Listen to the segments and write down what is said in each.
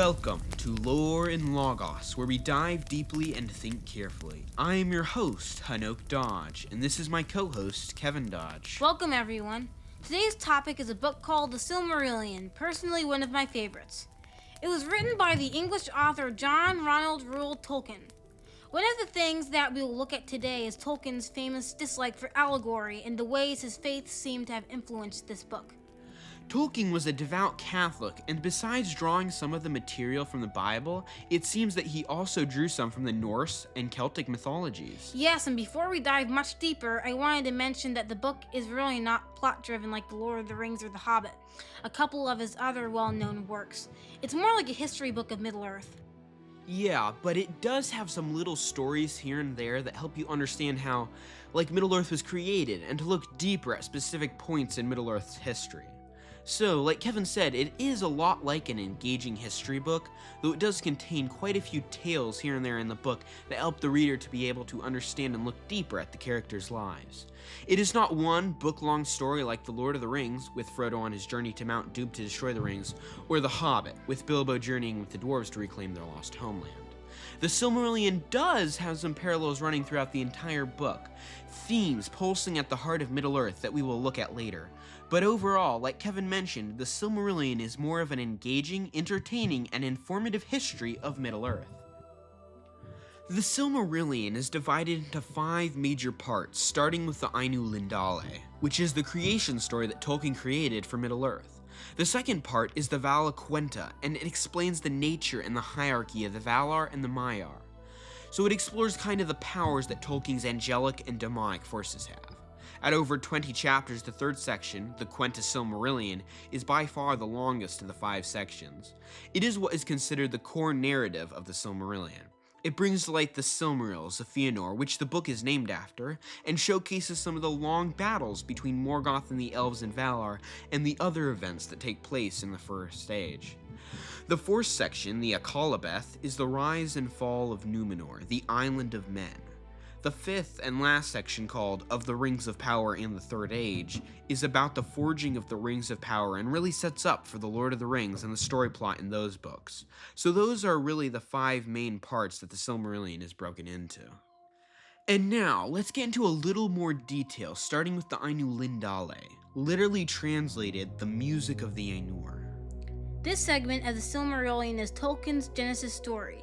Welcome to Lore and Logos, where we dive deeply and think carefully. I am your host, Chanoch Dodge, and this is my co-host, Kevin Dodge. Welcome, everyone. Today's topic is a book called The Silmarillion, personally one of my favorites. It was written by the English author John Ronald Reuel Tolkien. One of the things that we will look at today is Tolkien's famous dislike for allegory and the ways his faith seemed to have influenced this book. Tolkien was a devout Catholic, and besides drawing some of the material from the Bible, it seems that he also drew some from the Norse and Celtic mythologies. Yes, and before we dive much deeper, I wanted to mention that the book is really not plot-driven like The Lord of the Rings or The Hobbit, a couple of his other well-known works. It's more like a history book of Middle-earth. Yeah, but it does have some little stories here and there that help you understand how, Middle-earth was created, and to look deeper at specific points in Middle-earth's history. So, like Kevin said, it is a lot like an engaging history book, though it does contain quite a few tales here and there in the book that help the reader to be able to understand and look deeper at the characters' lives. It is not one book-long story like The Lord of the Rings, with Frodo on his journey to Mount Doom to destroy the rings, or The Hobbit, with Bilbo journeying with the dwarves to reclaim their lost homeland. The Silmarillion does have some parallels running throughout the entire book, themes pulsing at the heart of Middle-earth that we will look at later. But overall, like Kevin mentioned, the Silmarillion is more of an engaging, entertaining, and informative history of Middle-earth. The Silmarillion is divided into 5 major parts, starting with the Ainu Lindale, which is the creation story that Tolkien created for Middle-earth. The second part is the Vala Quenta, and it explains the nature and the hierarchy of the Valar and the Maiar. So it explores kind of the powers that Tolkien's angelic and demonic forces have. At over 20 chapters, the third section, the Quenta Silmarillion, is by far the longest of the 5 sections. It is what is considered the core narrative of the Silmarillion. It brings to light the Silmarils of Fëanor, which the book is named after, and showcases some of the long battles between Morgoth and the Elves in Valar, and the other events that take place in the First Age. The fourth section, the Akalabeth, is the rise and fall of Númenor, the Island of Men. The fifth and last section, called Of the Rings of Power in the Third Age, is about the forging of the Rings of Power and really sets up for the Lord of the Rings and the story plot in those books. So those are really the 5 main parts that the Silmarillion is broken into. And now, let's get into a little more detail, starting with the Ainu Lindale, literally translated, the music of the Ainur. This segment of the Silmarillion is Tolkien's Genesis story.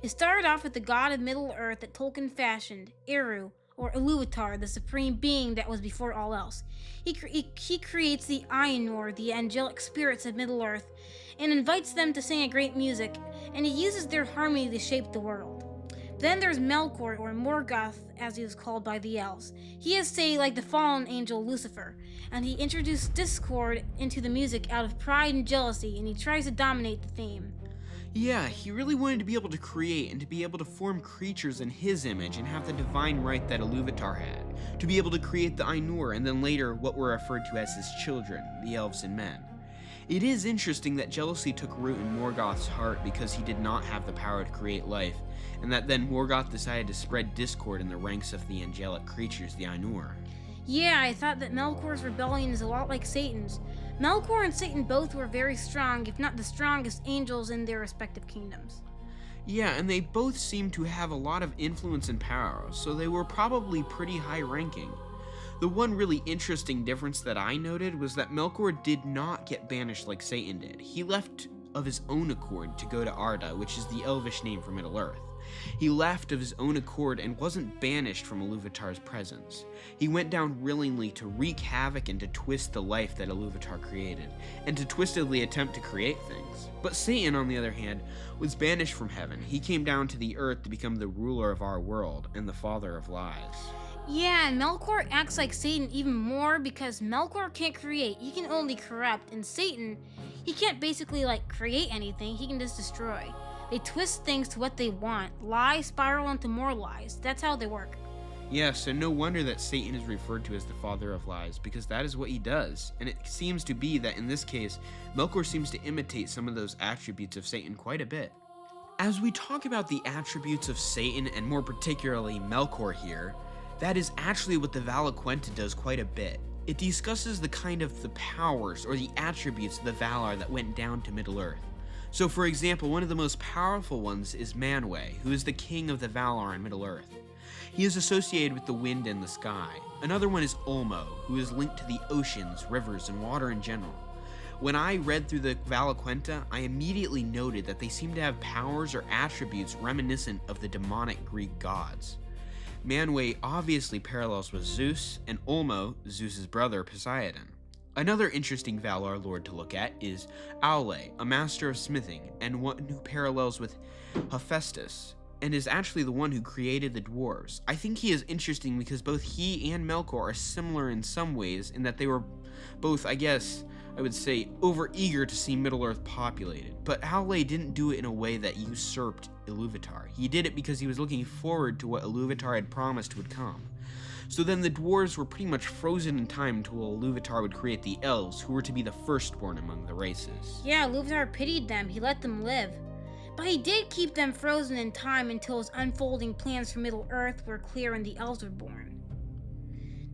It started off with the god of Middle-earth that Tolkien fashioned, Eru, or Iluvatar, the supreme being that was before all else. He creates the Ainur, the angelic spirits of Middle-earth, and invites them to sing a great music, and he uses their harmony to shape the world. Then there's Melkor, or Morgoth, as he was called by the elves. He is, like the fallen angel Lucifer, and he introduced discord into the music out of pride and jealousy, and he tries to dominate the theme. Yeah, he really wanted to be able to create and to be able to form creatures in his image and have the divine right that Iluvatar had, to be able to create the Ainur and then later what were referred to as his children, the elves and men. It is interesting that jealousy took root in Morgoth's heart because he did not have the power to create life, and that then Morgoth decided to spread discord in the ranks of the angelic creatures, the Ainur. Yeah, I thought that Melkor's rebellion is a lot like Satan's. Melkor and Satan both were very strong, if not the strongest angels in their respective kingdoms. Yeah, and they both seemed to have a lot of influence and power, so they were probably pretty high ranking. The one really interesting difference that I noted was that Melkor did not get banished like Satan did. He left of his own accord to go to Arda, which is the elvish name for Middle-earth. He left of his own accord and wasn't banished from Iluvatar's presence. He went down willingly to wreak havoc and to twist the life that Iluvatar created, and to twistedly attempt to create things. But Satan, on the other hand, was banished from heaven. He came down to the earth to become the ruler of our world and the father of lies. Yeah, and Melkor acts like Satan even more because Melkor can't create, he can only corrupt, and Satan, he can't basically create anything, he can just destroy. They twist things to what they want, lies spiral into more lies, that's how they work. Yes, and no wonder that Satan is referred to as the father of lies, because that is what he does, and it seems to be that in this case, Melkor seems to imitate some of those attributes of Satan quite a bit. As we talk about the attributes of Satan, and more particularly Melkor here, that is actually what the Vala Quenta does quite a bit. It discusses the powers or the attributes of the Valar that went down to Middle-earth. So for example, one of the most powerful ones is Manwë, who is the king of the Valar in Middle-earth. He is associated with the wind and the sky. Another one is Ulmo, who is linked to the oceans, rivers, and water in general. When I read through the Valaquenta, I immediately noted that they seem to have powers or attributes reminiscent of the demonic Greek gods. Manwë obviously parallels with Zeus, and Ulmo, Zeus's brother, Poseidon. Another interesting Valar lord to look at is Aule, a master of smithing, and one who parallels with Hephaestus, and is actually the one who created the dwarves. I think he is interesting because both he and Melkor are similar in some ways in that they were both, I would say, over-eager to see Middle-earth populated. But Aule didn't do it in a way that usurped Iluvatar. He did it because he was looking forward to what Iluvatar had promised would come. So then the dwarves were pretty much frozen in time until Iluvatar would create the elves, who were to be the firstborn among the races. Yeah, Iluvatar pitied them. He let them live. But he did keep them frozen in time until his unfolding plans for Middle-earth were clear and the elves were born.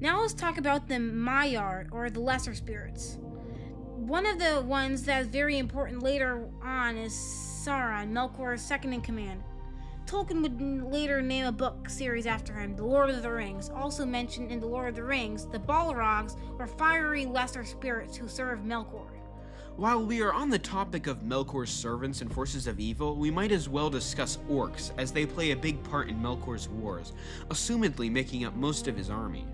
Now let's talk about the Maiar, or the lesser spirits. One of the ones that is very important later on is Sauron, Melkor's second in command. Tolkien would later name a book series after him, The Lord of the Rings. Also mentioned in The Lord of the Rings, the Balrogs were fiery lesser spirits who served Melkor. While we are on the topic of Melkor's servants and forces of evil, we might as well discuss orcs, as they play a big part in Melkor's wars, assumedly making up most of his army.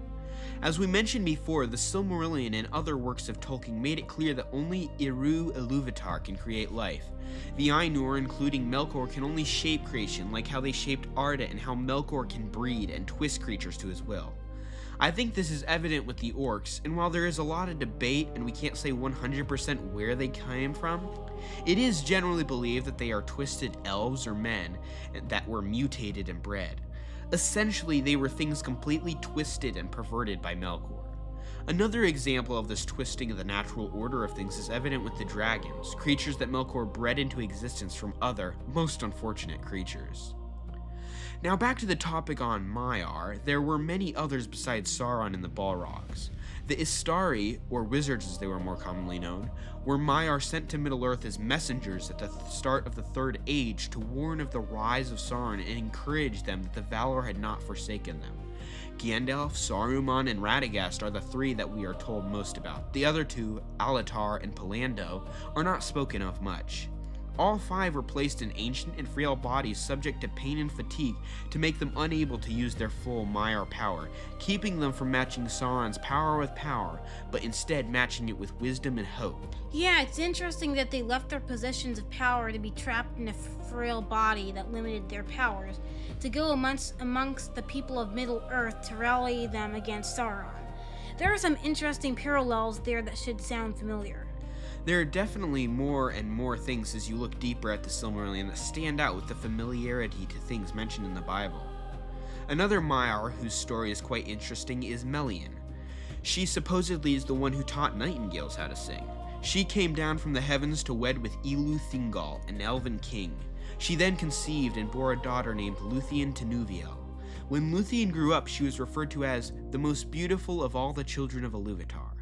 As we mentioned before, the Silmarillion and other works of Tolkien made it clear that only Eru Iluvatar can create life. The Ainur, including Melkor, can only shape creation, like how they shaped Arda and how Melkor can breed and twist creatures to his will. I think this is evident with the orcs, and while there is a lot of debate and we can't say 100% where they came from, it is generally believed that they are twisted elves or men that were mutated and bred. Essentially, they were things completely twisted and perverted by Melkor. Another example of this twisting of the natural order of things is evident with the dragons, creatures that Melkor bred into existence from other, most unfortunate creatures. Now back to the topic on Maiar, there were many others besides Sauron and the Balrogs. The Istari, or wizards as they were more commonly known, were Maiar sent to Middle-earth as messengers at the start of the Third Age to warn of the rise of Sauron and encourage them that the Valar had not forsaken them. Gandalf, Saruman, and Radagast are the three that we are told most about. The other two, Alatar and Palando, are not spoken of much. All five were placed in ancient and frail bodies subject to pain and fatigue to make them unable to use their full Maiar power, keeping them from matching Sauron's power with power, but instead matching it with wisdom and hope. Yeah, it's interesting that they left their positions of power to be trapped in a frail body that limited their powers, to go amongst the people of Middle-earth to rally them against Sauron. There are some interesting parallels there that should sound familiar. There are definitely more and more things as you look deeper at the Silmarillion that stand out with the familiarity to things mentioned in the Bible. Another Maiar whose story is quite interesting is Melian. She supposedly is the one who taught nightingales how to sing. She came down from the heavens to wed with Ilu Thingol, an elven king. She then conceived and bore a daughter named Luthien Tinuviel. When Luthien grew up, she was referred to as the most beautiful of all the children of Iluvatar.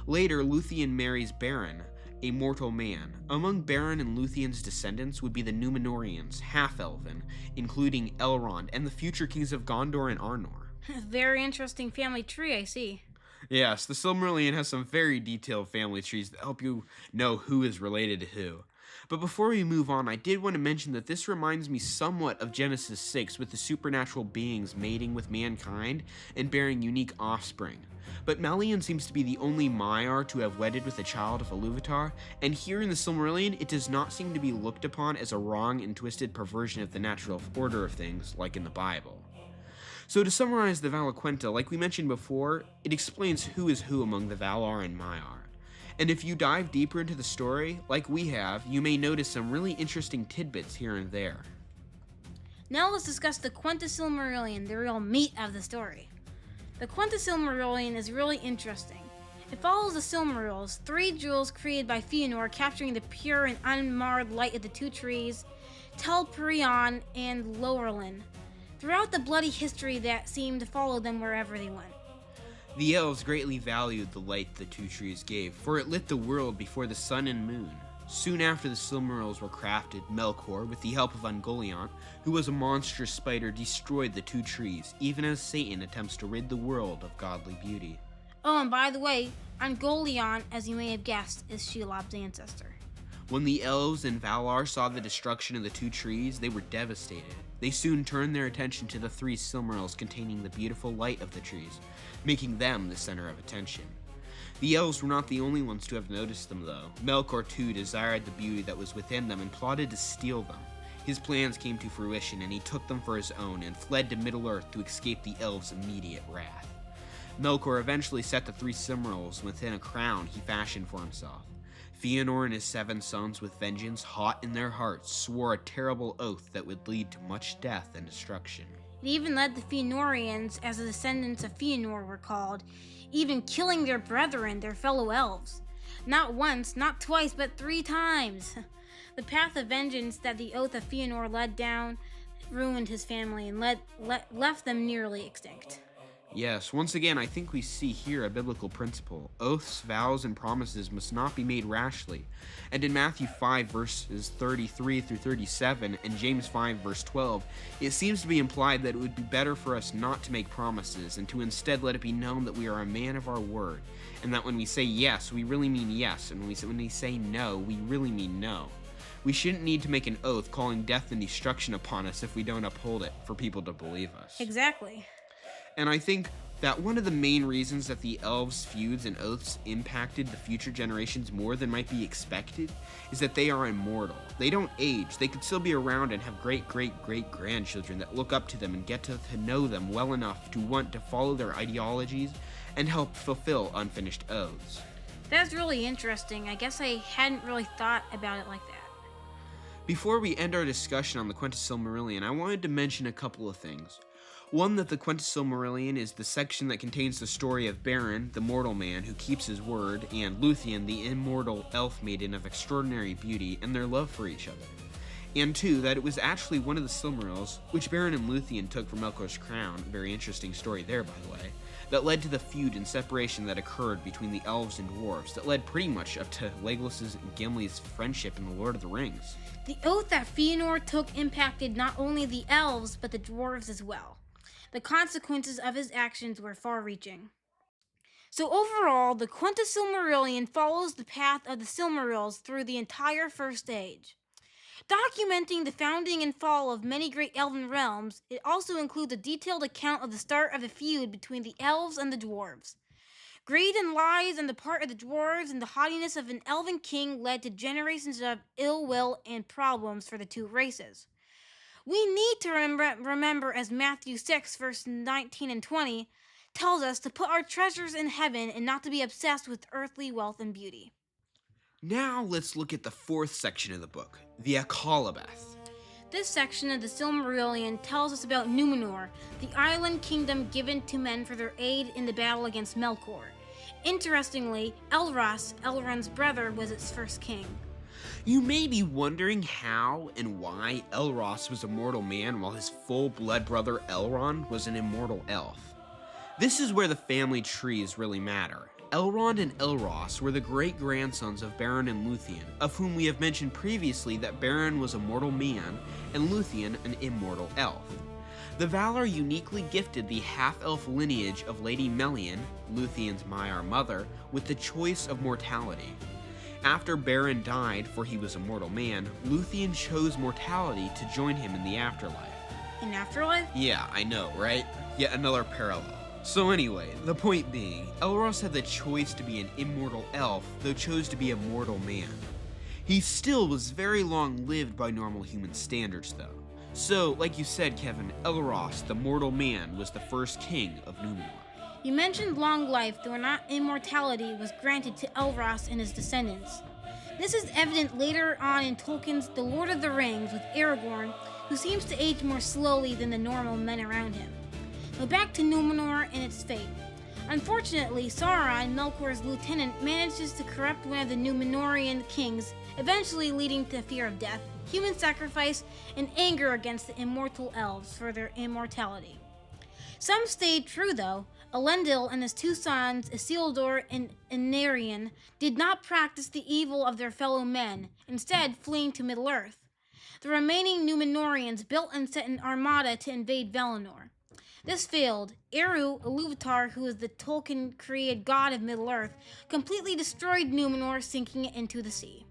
Later, Luthien marries Beren, a mortal man. Among Beren and Luthien's descendants would be the Númenóreans, half-elven, including Elrond, and the future kings of Gondor and Arnor. Very interesting family tree, I see. Yes, the Silmarillion has some very detailed family trees that help you know who is related to who. But before we move on, I did want to mention that this reminds me somewhat of Genesis 6 with the supernatural beings mating with mankind and bearing unique offspring. But Melian seems to be the only Maiar to have wedded with a child of Iluvatar, and here in the Silmarillion, it does not seem to be looked upon as a wrong and twisted perversion of the natural order of things like in the Bible. So to summarize the Valaquenta, like we mentioned before, it explains who is who among the Valar and Maiar. And if you dive deeper into the story, like we have, you may notice some really interesting tidbits here and there. Now let's discuss the Quenta Silmarillion, the real meat of the story. The Quenta Silmarillion is really interesting. It follows the Silmarils, three jewels created by Fëanor capturing the pure and unmarred light of the two trees, Telperion and Lorelin, throughout the bloody history that seemed to follow them wherever they went. The elves greatly valued the light the two trees gave, for it lit the world before the sun and moon. Soon after the Silmarils were crafted, Melkor, with the help of Ungoliant, who was a monstrous spider, destroyed the two trees, even as Satan attempts to rid the world of godly beauty. Oh, and by the way, Ungoliant, as you may have guessed, is Shelob's ancestor. When the elves in Valar saw the destruction of the two trees, they were devastated. They soon turned their attention to the three Silmarils containing the beautiful light of the trees, making them the center of attention. The elves were not the only ones to have noticed them, though. Melkor too desired the beauty that was within them and plotted to steal them. His plans came to fruition, and he took them for his own and fled to Middle-earth to escape the elves' immediate wrath. Melkor eventually set the three Silmarils within a crown he fashioned for himself. Fëanor and his 7 sons, with vengeance hot in their hearts, swore a terrible oath that would lead to much death and destruction. It even led the Fëanorians, as the descendants of Fëanor were called, even killing their brethren, their fellow elves. Not once, not twice, but 3 times. The path of vengeance that the oath of Fëanor led down ruined his family and left them nearly extinct. Yes, once again, I think we see here a biblical principle. Oaths, vows, and promises must not be made rashly. And in Matthew 5, verses 33 through 37, and James 5, verse 12, it seems to be implied that it would be better for us not to make promises, and to instead let it be known that we are a man of our word, and that when we say yes, we really mean yes, and when we say no, we really mean no. We shouldn't need to make an oath calling death and destruction upon us if we don't uphold it for people to believe us. Exactly. And I think that one of the main reasons that the elves' feuds and oaths impacted the future generations more than might be expected is that they are immortal. They don't age. They could still be around and have great-great-great-grandchildren that look up to them and get to know them well enough to want to follow their ideologies and help fulfill unfinished oaths. That's really interesting. I guess I hadn't really thought about it like that. Before we end our discussion on the Quenta Silmarillion, I wanted to mention a couple of things. One, that the Quenta Silmarillion is the section that contains the story of Beren, the mortal man who keeps his word, and Luthien, the immortal elf maiden of extraordinary beauty, and their love for each other. And 2, that it was actually one of the Silmarils, which Beren and Luthien took from Melkor's crown, a very interesting story there by the way, that led to the feud and separation that occurred between the elves and dwarves, that led pretty much up to Legolas's and Gimli's friendship in The Lord of the Rings. The oath that Fëanor took impacted not only the elves, but the dwarves as well. The consequences of his actions were far-reaching. So overall, the Quenta Silmarillion follows the path of the Silmarils through the entire First Age. Documenting the founding and fall of many great elven realms, it also includes a detailed account of the start of the feud between the elves and the dwarves. Greed and lies on the part of the dwarves and the haughtiness of an elven king led to generations of ill will and problems for the two races. We need to remember, as Matthew 6, verse 19 and 20, tells us to put our treasures in heaven and not to be obsessed with earthly wealth and beauty. Now let's look at the 4th section of the book, the Akalabeth. This section of the Silmarillion tells us about Numenor, the island kingdom given to men for their aid in the battle against Melkor. Interestingly, Elros, Elrond's brother, was its first king. You may be wondering how and why Elros was a mortal man while his full-blood brother Elrond was an immortal elf. This is where the family trees really matter. Elrond and Elros were the great-grandsons of Beren and Luthien, of whom we have mentioned previously that Beren was a mortal man and Luthien an immortal elf. The Valar uniquely gifted the half-elf lineage of Lady Melian, Luthien's Maiar mother, with the choice of mortality. After Beren died, for he was a mortal man, Luthien chose mortality to join him in the afterlife. In afterlife? Yeah, I know, right? Yet another parallel. So anyway, the point being, Elros had the choice to be an immortal elf, though chose to be a mortal man. He still was very long-lived by normal human standards, though. So, like you said, Kevin, Elros, the mortal man, was the first king of Numenor. You mentioned long life, though not immortality was granted to Elros and his descendants. This is evident later on in Tolkien's The Lord of the Rings with Aragorn, who seems to age more slowly than the normal men around him. Now back to Numenor and its fate. Unfortunately, Sauron, Melkor's lieutenant, manages to corrupt one of the Numenorean kings, eventually leading to fear of death, human sacrifice, and anger against the immortal elves for their immortality. Some stayed true, though. Elendil and his two sons, Isildur and Anarion, did not practice the evil of their fellow men, instead fleeing to Middle-earth. The remaining Númenóreans built and sent an armada to invade Valinor. This failed. Eru, Ilúvatar, who is the Tolkien-created god of Middle-earth, completely destroyed Númenor, sinking it into the sea.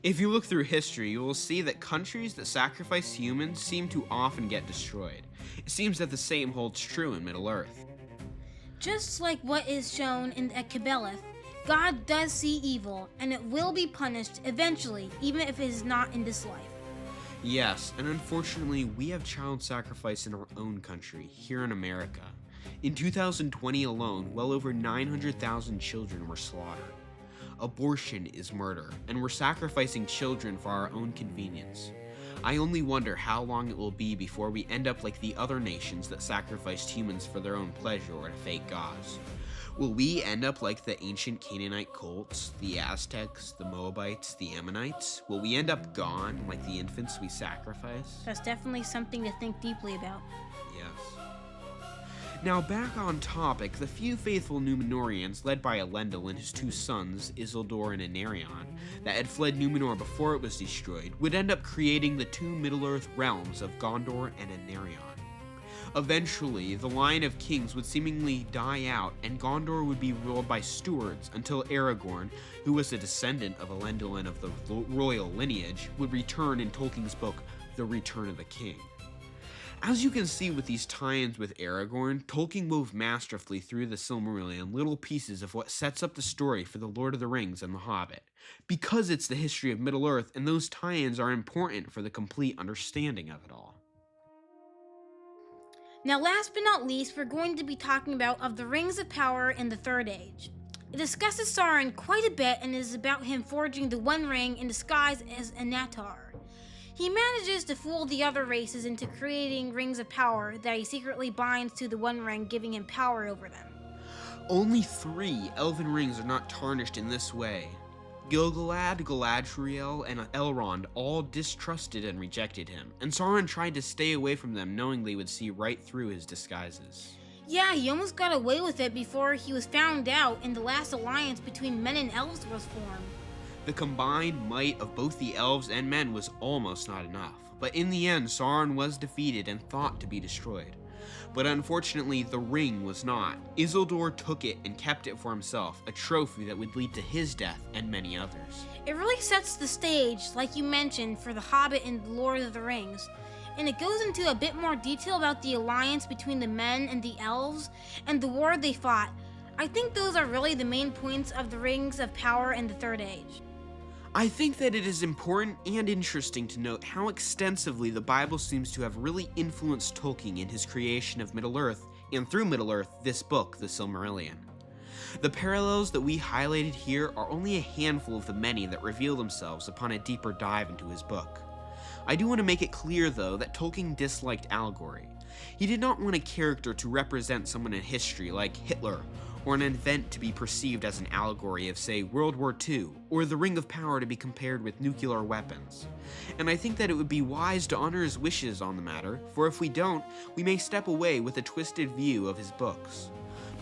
If you look through history, you will see that countries that sacrifice humans seem to often get destroyed. It seems that the same holds true in Middle-earth. Just like what is shown at Kibeleth, God does see evil, and it will be punished eventually, even if it is not in this life. Yes, and unfortunately, we have child sacrifice in our own country, here in America. In 2020 alone, well over 900,000 children were slaughtered. Abortion is murder, and we're sacrificing children for our own convenience. I only wonder how long it will be before we end up like the other nations that sacrificed humans for their own pleasure or to fake gods. Will we end up like the ancient Canaanite cults, the Aztecs, the Moabites, the Ammonites? Will we end up gone like the infants we sacrifice? That's definitely something to think deeply about. Yes. Now back on topic, the few faithful Númenóreans led by Elendil and his two sons, Isildur and Anarion, that had fled Númenor before it was destroyed, would end up creating the two Middle-earth realms of Gondor and Anarion. Eventually, the line of kings would seemingly die out, and Gondor would be ruled by stewards until Aragorn, who was a descendant of Elendil and of the royal lineage, would return in Tolkien's book, The Return of the King. As you can see with these tie-ins with Aragorn, Tolkien wove masterfully through the Silmarillion little pieces of what sets up the story for The Lord of the Rings and The Hobbit, because it's the history of Middle-earth, and those tie-ins are important for the complete understanding of it all. Now, last but not least, we're going to be talking about Of the Rings of Power in the Third Age. It discusses Sauron quite a bit and is about him forging the One Ring in disguise as Anatar. He manages to fool the other races into creating rings of power that he secretly binds to the One Ring, giving him power over them. Only 3 elven rings are not tarnished in this way. Gil-galad, Galadriel, and Elrond all distrusted and rejected him, and Sauron tried to stay away from them knowing they would see right through his disguises. Yeah, he almost got away with it before he was found out and the last alliance between men and elves was formed. The combined might of both the elves and men was almost not enough, but in the end Sauron was defeated and thought to be destroyed. But unfortunately, the ring was not. Isildur took it and kept it for himself, a trophy that would lead to his death and many others. It really sets the stage, like you mentioned, for The Hobbit and The Lord of the Rings. And it goes into a bit more detail about the alliance between the men and the elves and the war they fought. I think those are really the main points of the Rings of Power in the Third Age. I think that it is important and interesting to note how extensively the Bible seems to have really influenced Tolkien in his creation of Middle-earth, and through Middle-earth, this book, the Silmarillion. The parallels that we highlighted here are only a handful of the many that reveal themselves upon a deeper dive into his book. I do want to make it clear, though, that Tolkien disliked allegory. He did not want a character to represent someone in history like Hitler, or an event to be perceived as an allegory of, say, World War II, or the Ring of Power to be compared with nuclear weapons. And I think that it would be wise to honor his wishes on the matter, for if we don't, we may step away with a twisted view of his books.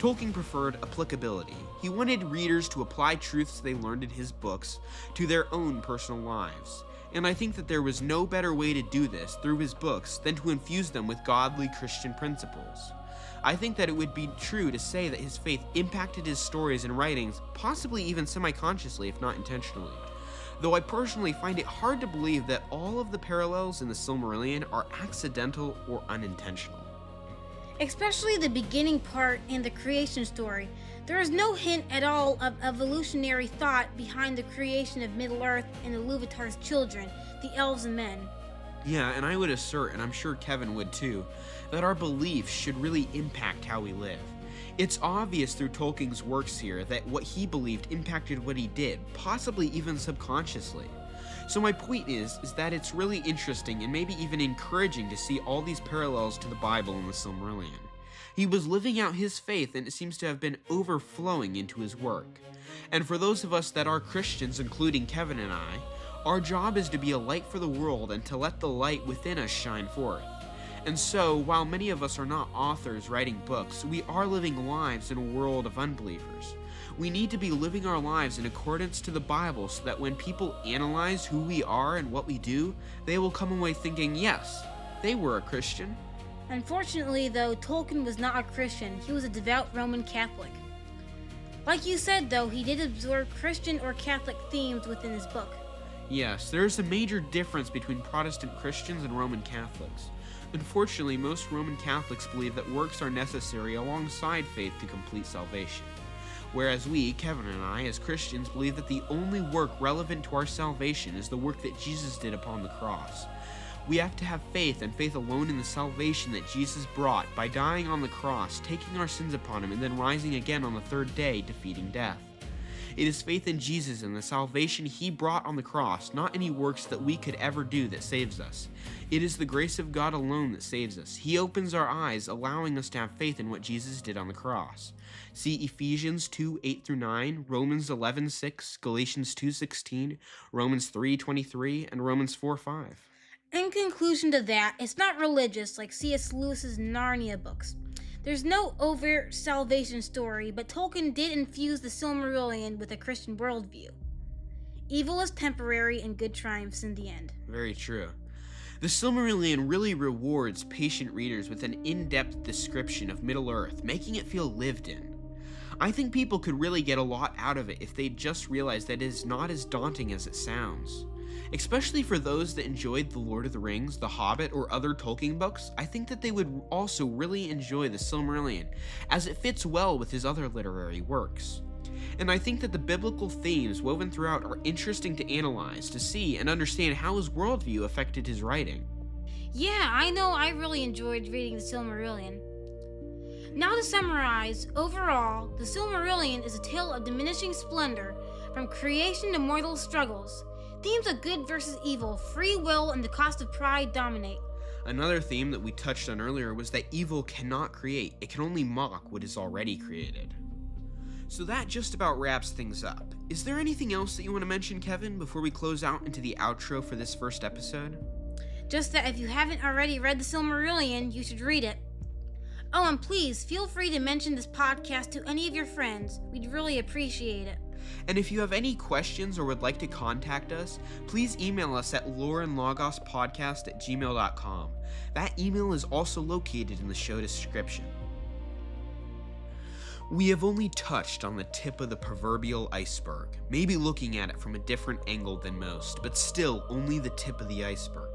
Tolkien preferred applicability. He wanted readers to apply truths they learned in his books to their own personal lives. And I think that there was no better way to do this through his books than to infuse them with godly Christian principles. I think that it would be true to say that his faith impacted his stories and writings, possibly even semi-consciously, if not intentionally. Though I personally find it hard to believe that all of the parallels in the Silmarillion are accidental or unintentional. Especially the beginning part in the creation story. There is no hint at all of evolutionary thought behind the creation of Middle-earth and Ilúvatar's children, the elves and men. Yeah, and I would assert, and I'm sure Kevin would too, that our beliefs should really impact how we live. It's obvious through Tolkien's works here that what he believed impacted what he did, possibly even subconsciously. So my point is that it's really interesting and maybe even encouraging to see all these parallels to the Bible and the Silmarillion. He was living out his faith, and it seems to have been overflowing into his work. And for those of us that are Christians, including Kevin and I, our job is to be a light for the world and to let the light within us shine forth. And so, while many of us are not authors writing books, we are living lives in a world of unbelievers. We need to be living our lives in accordance to the Bible so that when people analyze who we are and what we do, they will come away thinking, yes, they were a Christian. Unfortunately, though, Tolkien was not a Christian. He was a devout Roman Catholic. Like you said, though, he did absorb Christian or Catholic themes within his book. Yes, there is a major difference between Protestant Christians and Roman Catholics. Unfortunately, most Roman Catholics believe that works are necessary alongside faith to complete salvation. Whereas we, Kevin and I, as Christians, believe that the only work relevant to our salvation is the work that Jesus did upon the cross. We have to have faith and faith alone in the salvation that Jesus brought by dying on the cross, taking our sins upon him, and then rising again on the third day, defeating death. It is faith in Jesus and the salvation he brought on the cross, not any works that we could ever do, that saves us. It is the grace of God alone that saves us. He opens our eyes, allowing us to have faith in what Jesus did on the cross. See Ephesians 2:8-9, Romans 11:6, Galatians 2:16, Romans 3:23, and Romans 4:5. In conclusion to that, it's not religious like C.S. Lewis's Narnia books. There's no overt salvation story, but Tolkien did infuse the Silmarillion with a Christian worldview. Evil is temporary and good triumphs in the end. Very true. The Silmarillion really rewards patient readers with an in-depth description of Middle-earth, making it feel lived in. I think people could really get a lot out of it if they just realized that it is not as daunting as it sounds. Especially for those that enjoyed The Lord of the Rings, The Hobbit, or other Tolkien books, I think that they would also really enjoy the Silmarillion, as it fits well with his other literary works. And I think that the biblical themes woven throughout are interesting to analyze, to see, and understand how his worldview affected his writing. Yeah, I know I really enjoyed reading the Silmarillion. Now to summarize, overall, the Silmarillion is a tale of diminishing splendor, from creation to mortal struggles. Themes of good versus evil, free will, and the cost of pride dominate. Another theme that we touched on earlier was that evil cannot create, it can only mock what is already created. So that just about wraps things up. Is there anything else that you want to mention, Kevin, before we close out into the outro for this first episode? Just that if you haven't already read the Silmarillion, you should read it. Oh, and please, feel free to mention this podcast to any of your friends. We'd really appreciate it. And if you have any questions or would like to contact us, please email us at loreandlogospodcast@gmail.com. That email is also located in the show description. We have only touched on the tip of the proverbial iceberg, maybe looking at it from a different angle than most, but still only the tip of the iceberg.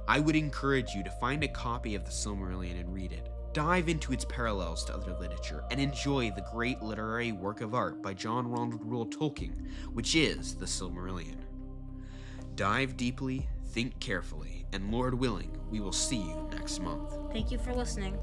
I would encourage you to find a copy of the Silmarillion and read it. Dive into its parallels to other literature and enjoy the great literary work of art by John Ronald Reuel Tolkien, which is the Silmarillion. Dive deeply, think carefully, and Lord willing, we will see you next month. Thank you for listening.